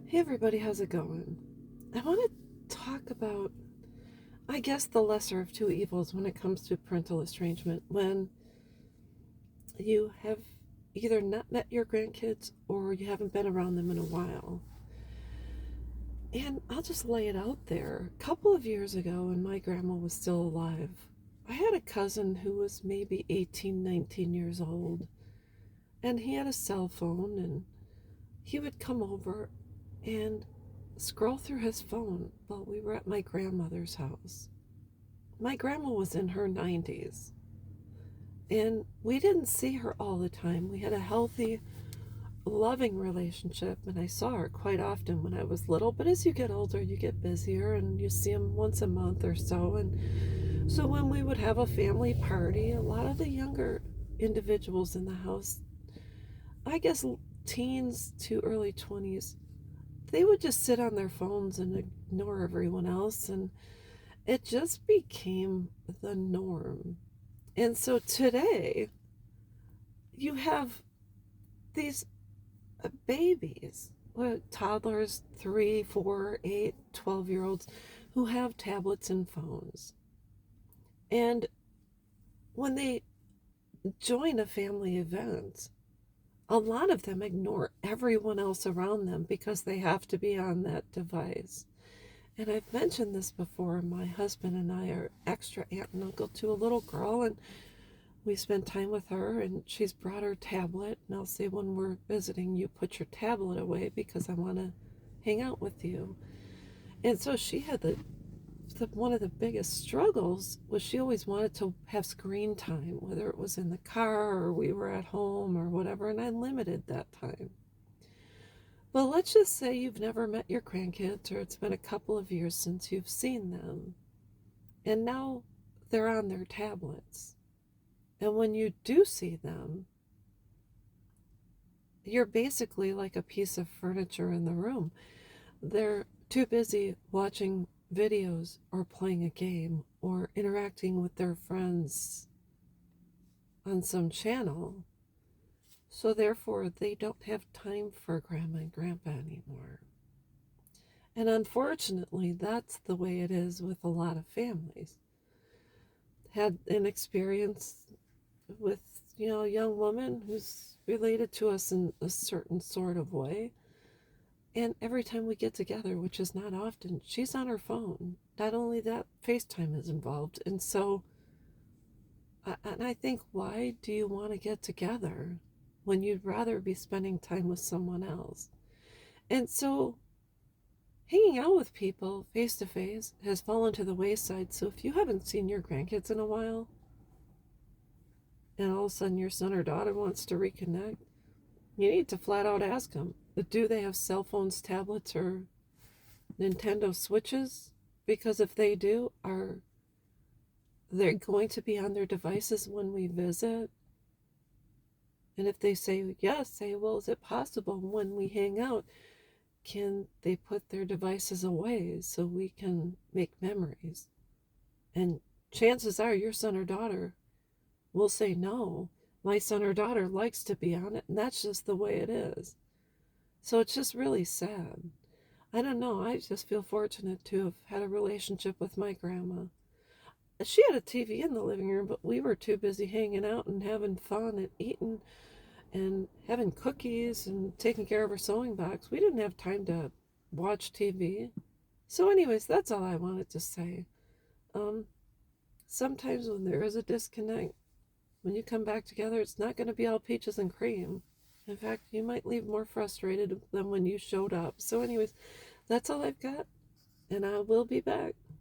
Hey everybody, how's it going? I want to talk about, I guess, the lesser of two evils when it comes to parental estrangement. When you have either not met your grandkids or you haven't been around them in a while. And I'll just lay it out there. A couple of years ago, when my grandma was still alive, I had a cousin who was maybe 18, 19 years old, and he had a cell phone, and he would come over and scroll through his phone while we were at my grandmother's house. My grandma was in her 90s, and we didn't see her all the time. We had a healthy, loving relationship, and I saw her quite often when I was little. But as you get older, you get busier, and you see them once a month or so. And so when we would have a family party, a lot of the younger individuals in the house, I guess teens to early 20s, they would just sit on their phones and ignore everyone else, and it just became the norm. And so today you have these babies, toddlers, 3, 4, 8, 12 year olds, who have tablets and phones. And when they join a family event, a lot of them ignore everyone else around them because they have to be on that device. And I've mentioned this before. My husband and I are extra aunt and uncle to a little girl, and we spend time with her, and she's brought her tablet. And I'll say, when we're visiting, you put your tablet away because I want to hang out with you. And so she had one of the biggest struggles was she always wanted to have screen time, whether it was in the car or we were at home or whatever, and I limited that time. But let's just say you've never met your grandkids, or it's been a couple of years since you've seen them, and now they're on their tablets. And when you do see them, you're basically like a piece of furniture in the room. They're too busy watching videos or playing a game or interacting with their friends on some channel. So therefore, they don't have time for grandma and grandpa anymore. And unfortunately, that's the way it is with a lot of families. Had an experience with, a young woman who's related to us in a certain sort of way. And every time we get together, which is not often, she's on her phone. Not only that, FaceTime is involved. And so, and I think, why do you want to get together when you'd rather be spending time with someone else? And so, hanging out with people face to face has fallen to the wayside. So if you haven't seen your grandkids in a while, and all of a sudden your son or daughter wants to reconnect, you need to flat out ask them, do they have cell phones, tablets, or Nintendo Switches? Because if they do, are they going to be on their devices when we visit? And if they say yes, say, well, is it possible when we hang out, can they put their devices away so we can make memories? And chances are your son or daughter will say no. My son or daughter likes to be on it, and that's just the way it is. So it's just really sad. I don't know. I just feel fortunate to have had a relationship with my grandma. She had a TV in the living room, but we were too busy hanging out and having fun and eating and having cookies and taking care of her sewing box. We didn't have time to watch TV. So, anyways, that's all I wanted to say. Um, Sometimes when there is a disconnect, when you come back together, it's not going to be all peaches and cream. In fact, you might leave more frustrated than when you showed up. So, anyways, that's all I've got, and I will be back.